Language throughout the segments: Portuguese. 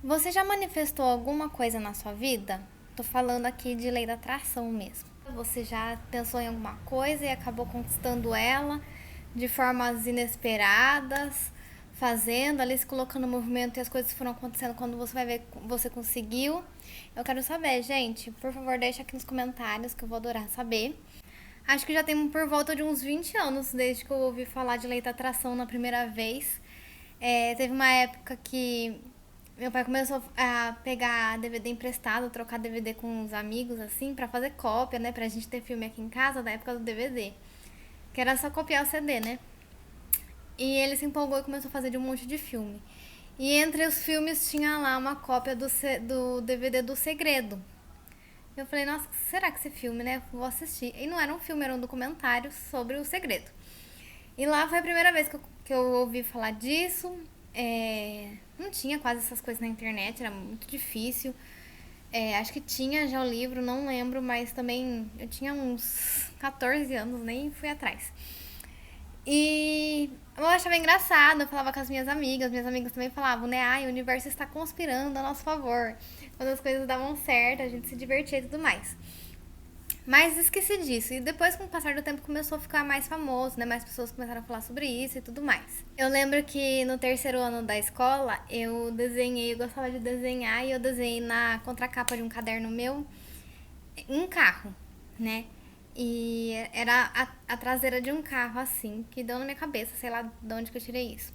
Você já manifestou alguma coisa na sua vida? Tô falando aqui de lei da atração mesmo. Você já pensou em alguma coisa e acabou conquistando ela de formas inesperadas, fazendo ali, se colocando no movimento e as coisas foram acontecendo quando você vai ver, você conseguiu. Eu quero saber, gente. Por favor, deixa aqui nos comentários que eu vou adorar saber. Acho que já tem por volta de uns 20 anos desde que eu ouvi falar de lei da atração na primeira vez. Teve uma época que meu pai começou a pegar DVD emprestado, trocar DVD com os amigos, assim, pra fazer cópia, né? Pra gente ter filme aqui em casa da época do DVD. Que era só copiar o CD, né? E ele se empolgou e começou a fazer de um monte de filme. E entre os filmes tinha lá uma cópia do DVD do Segredo. Eu falei, nossa, será que esse filme, né? Vou assistir. E não era um filme, era um documentário sobre o segredo. E lá foi a primeira vez que eu ouvi falar disso. Não tinha quase essas coisas na internet, era muito difícil. Acho que tinha já o livro, não lembro, mas também eu tinha uns 14 anos, nem fui atrás. E eu achava engraçado, eu falava com as minhas amigas também falavam, né? Ai, o universo está conspirando a nosso favor. Quando as coisas davam certo, a gente se divertia e tudo mais. Mas esqueci disso. E depois, com o passar do tempo, começou a ficar mais famoso, né? Mais pessoas começaram a falar sobre isso e tudo mais. Eu lembro que no terceiro ano da escola, eu gostava de desenhar e eu desenhei na contracapa de um caderno meu um carro, né? E era a traseira de um carro, assim, que deu na minha cabeça, sei lá de onde que eu tirei isso.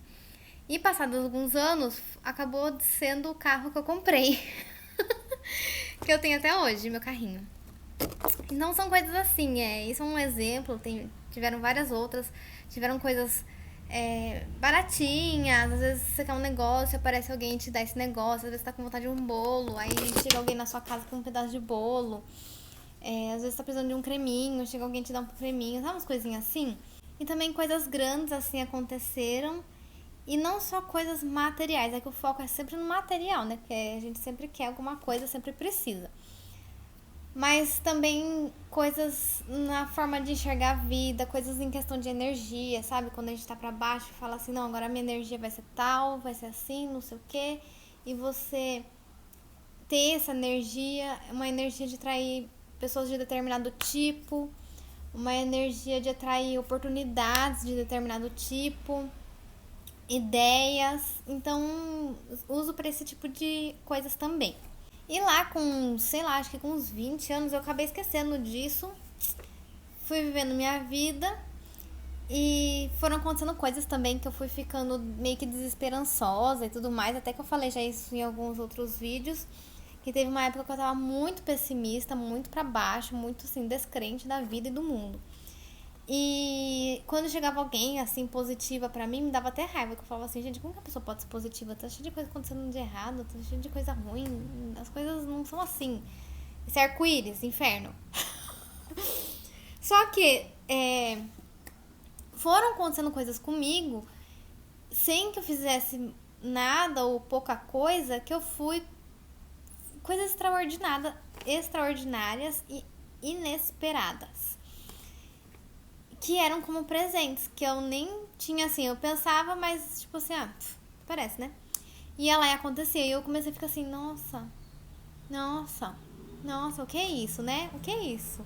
E passados alguns anos, acabou sendo o carro que eu comprei. Que eu tenho até hoje, meu carrinho. Não são coisas assim, isso é um exemplo, tiveram várias outras, tiveram coisas baratinhas, às vezes você quer um negócio, aparece alguém e te dá esse negócio, às vezes você tá com vontade de um bolo, aí chega alguém na sua casa com um pedaço de bolo, às vezes você tá precisando de um creminho, chega alguém e te dá um creminho, sabe umas coisinhas assim? E também coisas grandes assim aconteceram, e não só coisas materiais, é que o foco é sempre no material, né? Porque a gente sempre quer alguma coisa, sempre precisa. Mas também coisas na forma de enxergar a vida, coisas em questão de energia, sabe? Quando a gente tá pra baixo e fala assim, não, agora a minha energia vai ser tal, vai ser assim, não sei o quê. E você ter essa energia, uma energia de atrair pessoas de determinado tipo, uma energia de atrair oportunidades de determinado tipo, ideias. Então, uso para esse tipo de coisas também. E lá com, sei lá, acho que com uns 20 anos eu acabei esquecendo disso. Fui vivendo minha vida e foram acontecendo coisas também que eu fui ficando meio que desesperançosa e tudo mais. Até que eu falei já isso em alguns outros vídeos. Que teve uma época que eu tava muito pessimista, muito pra baixo, muito assim, descrente da vida e do mundo. E quando chegava alguém assim positiva pra mim, me dava até raiva, que eu falava assim, gente, como que a pessoa pode ser positiva? Tá cheio de coisa acontecendo de errado, tá cheio de coisa ruim, as coisas não são assim. Esse arco-íris, inferno. Só que foram acontecendo coisas comigo sem que eu fizesse nada ou pouca coisa, que eu fui coisas extraordinárias e inesperadas. Que eram como presentes, que eu nem tinha assim, eu pensava, mas tipo assim, parece, né? Ia lá e acontecia, e eu comecei a ficar assim, nossa, o que é isso, né? O que é isso?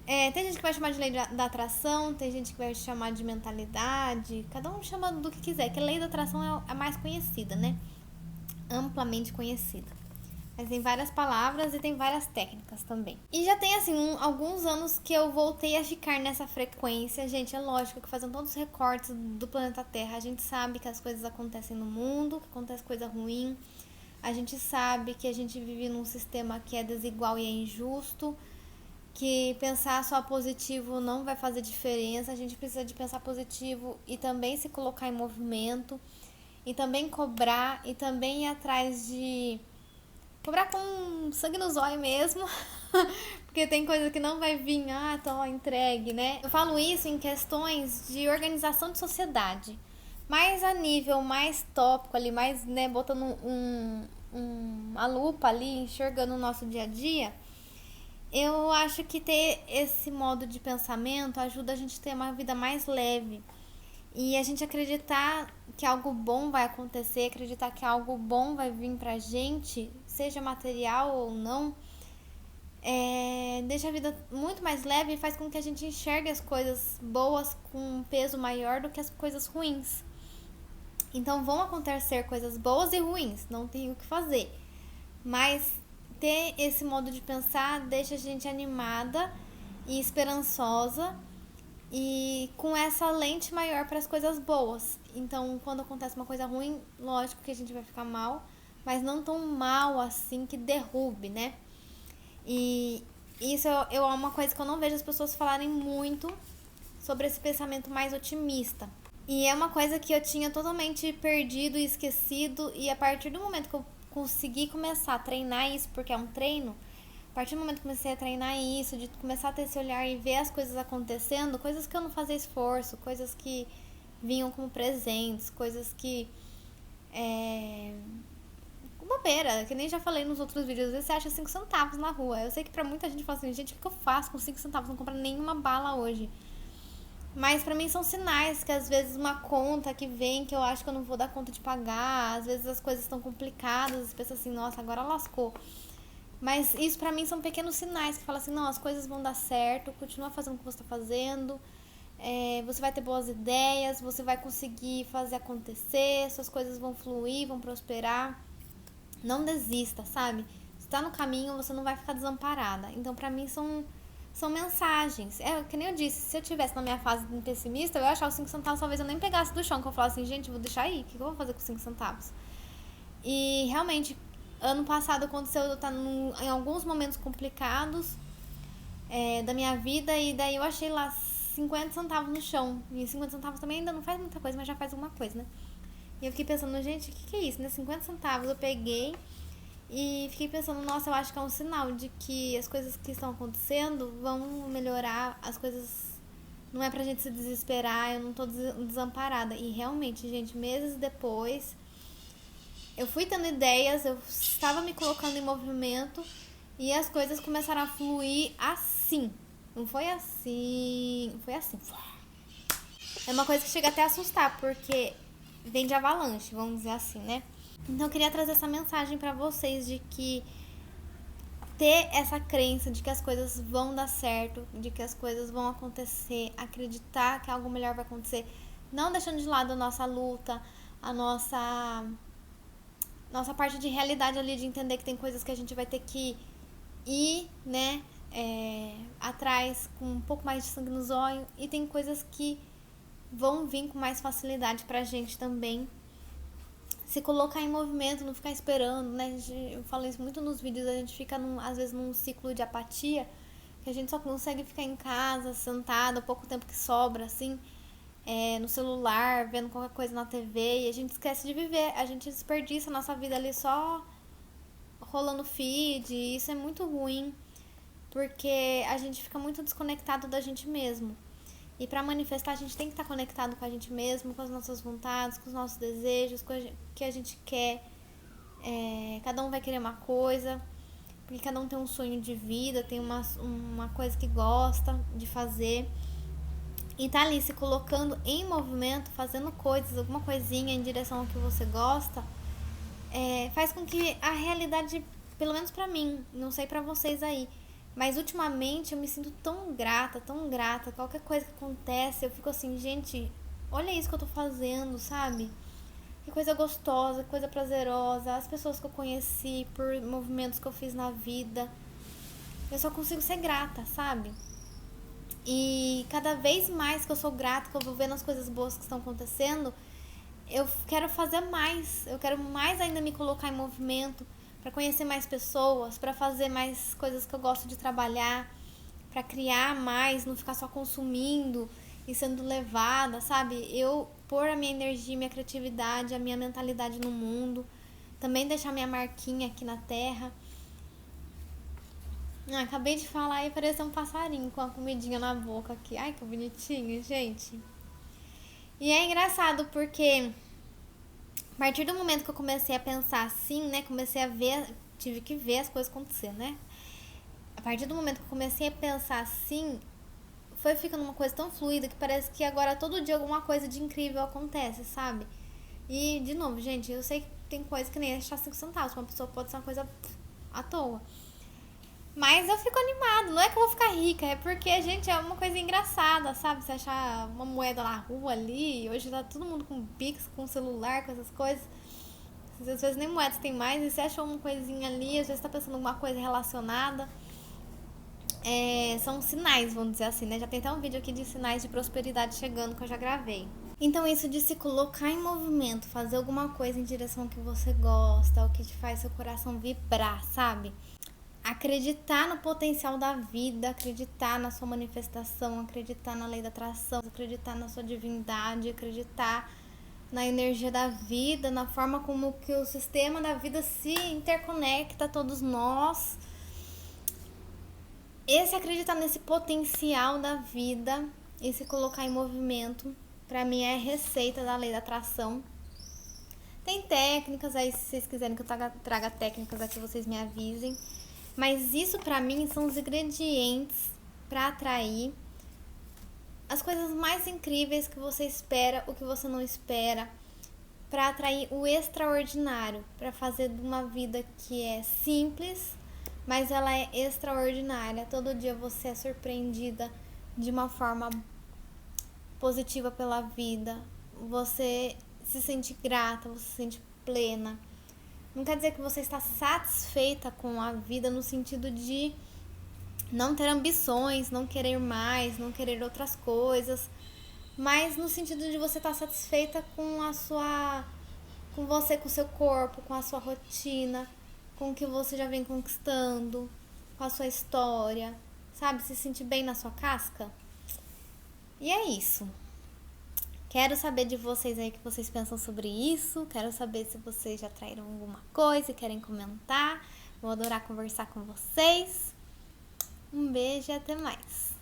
Tem gente que vai chamar de lei da atração, tem gente que vai chamar de mentalidade, cada um chama do que quiser, que a lei da atração é a mais conhecida, né? Amplamente conhecida. Mas tem várias palavras e tem várias técnicas também. E já tem, assim, alguns anos que eu voltei a ficar nessa frequência. Gente, é lógico que fazendo todos os recortes do planeta Terra, a gente sabe que as coisas acontecem no mundo, que acontece coisa ruim. A gente sabe que a gente vive num sistema que é desigual e é injusto, que pensar só positivo não vai fazer diferença. A gente precisa de pensar positivo e também se colocar em movimento, e também cobrar, e também ir atrás de cobrar com sangue nos olhos mesmo. Porque tem coisa que não vai vir, tô entregue, né? Eu falo isso em questões de organização de sociedade. Mais a nível mais tópico ali, mais, né, botando uma lupa ali, enxergando o nosso dia a dia. Eu acho que ter esse modo de pensamento ajuda a gente a ter uma vida mais leve. E a gente acreditar que algo bom vai acontecer, acreditar que algo bom vai vir pra gente, seja material ou não, deixa a vida muito mais leve e faz com que a gente enxergue as coisas boas com um peso maior do que as coisas ruins. Então vão acontecer coisas boas e ruins, não tem o que fazer. Mas ter esse modo de pensar deixa a gente animada e esperançosa e com essa lente maior para as coisas boas. Então, quando acontece uma coisa ruim, lógico que a gente vai ficar mal, mas não tão mal assim que derrube, né? E isso é uma coisa que eu não vejo as pessoas falarem muito sobre esse pensamento mais otimista. E é uma coisa que eu tinha totalmente perdido e esquecido, e a partir do momento que eu consegui começar a treinar isso, porque é um treino, a partir do momento que comecei a treinar isso, de começar a ter esse olhar e ver as coisas acontecendo, coisas que eu não fazia esforço, coisas que vinham como presentes, coisas que bobeira, que nem já falei nos outros vídeos, às vezes você acha 5 centavos na rua. Eu sei que pra muita gente fala assim, gente, o que eu faço com 5 centavos? Não compro nenhuma bala hoje. Mas pra mim são sinais que às vezes uma conta que vem que eu acho que eu não vou dar conta de pagar, às vezes as coisas estão complicadas, as pessoas assim, nossa, agora lascou. Mas isso pra mim são pequenos sinais que falam assim, não, as coisas vão dar certo, continua fazendo o que você tá fazendo, você vai ter boas ideias, você vai conseguir fazer acontecer, suas coisas vão fluir, vão prosperar. Não desista, sabe? Se tá no caminho, você não vai ficar desamparada. Então, pra mim, são mensagens. Que nem eu disse, se eu tivesse na minha fase pessimista, eu ia achar os 5 centavos, talvez eu nem pegasse do chão, que eu falasse assim, gente, vou deixar aí, o que eu vou fazer com os 5 centavos? E, realmente, ano passado aconteceu eu estar em alguns momentos complicados da minha vida, e daí eu achei lá 50 centavos no chão. E 50 centavos também ainda não faz muita coisa, mas já faz alguma coisa, né? E eu fiquei pensando, gente, o que é isso, né? 50 centavos eu peguei e fiquei pensando, nossa, eu acho que é um sinal de que as coisas que estão acontecendo vão melhorar, as coisas não é pra gente se desesperar, eu não tô desamparada. E realmente, gente, meses depois, eu fui tendo ideias, eu estava me colocando em movimento e as coisas começaram a fluir assim. Não foi assim, foi assim. É uma coisa que chega até a assustar, porque vem de avalanche, vamos dizer assim, né? Então eu queria trazer essa mensagem pra vocês de que ter essa crença de que as coisas vão dar certo, de que as coisas vão acontecer, acreditar que algo melhor vai acontecer, não deixando de lado a nossa luta, a nossa parte de realidade ali, de entender que tem coisas que a gente vai ter que ir, né, atrás com um pouco mais de sangue nos olhos, e tem coisas que vão vir com mais facilidade pra gente também. Se colocar em movimento, não ficar esperando, né? Eu falo isso muito nos vídeos, a gente fica às vezes num ciclo de apatia, que a gente só consegue ficar em casa, sentado, pouco tempo que sobra, assim, no celular, vendo qualquer coisa na TV, e a gente esquece de viver, a gente desperdiça a nossa vida ali só rolando feed, e isso é muito ruim, porque a gente fica muito desconectado da gente mesmo. E para manifestar, a gente tem que estar conectado com a gente mesmo, com as nossas vontades, com os nossos desejos, com o que a gente quer. Cada um vai querer uma coisa, porque cada um tem um sonho de vida, tem uma coisa que gosta de fazer. E tá ali se colocando em movimento, fazendo coisas, alguma coisinha em direção ao que você gosta, faz com que a realidade, pelo menos pra mim, não sei pra vocês aí, mas ultimamente eu me sinto tão grata, qualquer coisa que acontece, eu fico assim, gente, olha isso que eu tô fazendo, sabe? Que coisa gostosa, que coisa prazerosa, as pessoas que eu conheci, por movimentos que eu fiz na vida, eu só consigo ser grata, sabe? E cada vez mais que eu sou grata, que eu vou vendo as coisas boas que estão acontecendo, eu quero fazer mais, eu quero mais ainda me colocar em movimento, para conhecer mais pessoas, para fazer mais coisas que eu gosto de trabalhar, para criar mais, não ficar só consumindo e sendo levada, sabe? Eu pôr a minha energia, minha criatividade, a minha mentalidade no mundo, também deixar minha marquinha aqui na terra. Acabei de falar e pareceu um passarinho com a comidinha na boca aqui. Ai, que bonitinho, gente. E é engraçado porque a partir do momento que eu comecei a pensar assim, né, comecei a ver, tive que ver as coisas acontecer, né? A partir do momento que eu comecei a pensar assim, foi ficando uma coisa tão fluida que parece que agora todo dia alguma coisa de incrível acontece, sabe? E, de novo, gente, eu sei que tem coisa que nem achar 5 centavos. Uma pessoa pode ser uma coisa à toa. Mas eu fico animada. Não é que eu vou ficar rica, é porque, gente, é uma coisa engraçada, sabe? Você achar uma moeda na rua ali. Hoje tá todo mundo com Pix, com celular, com essas coisas. Às vezes nem moedas tem mais. E você achou uma coisinha ali, às vezes tá pensando em alguma coisa relacionada. São sinais, vamos dizer assim, né? Já tem até um vídeo aqui de sinais de prosperidade chegando que eu já gravei. Então isso de se colocar em movimento, fazer alguma coisa em direção ao que você gosta, ao que te faz seu coração vibrar, sabe? Acreditar no potencial da vida, acreditar na sua manifestação, acreditar na lei da atração, acreditar na sua divindade, acreditar na energia da vida, na forma como que o sistema da vida se interconecta a todos nós. Esse acreditar nesse potencial da vida e se colocar em movimento, pra mim é a receita da lei da atração. Tem técnicas aí, se vocês quiserem que eu traga técnicas aqui, vocês me avisem. Mas isso pra mim são os ingredientes pra atrair as coisas mais incríveis que você espera, o que você não espera, pra atrair o extraordinário, pra fazer de uma vida que é simples, mas ela é extraordinária. Todo dia você é surpreendida de uma forma positiva pela vida. Você se sente grata, você se sente plena. Não quer dizer que você está satisfeita com a vida no sentido de não ter ambições, não querer mais, não querer outras coisas, mas no sentido de você estar satisfeita com com você, com o seu corpo, com a sua rotina, com o que você já vem conquistando, com a sua história, sabe? Se sentir bem na sua casca. E é isso. Quero saber de vocês aí o que vocês pensam sobre isso. Quero saber se vocês já traíram alguma coisa e querem comentar. Vou adorar conversar com vocês. Um beijo e até mais.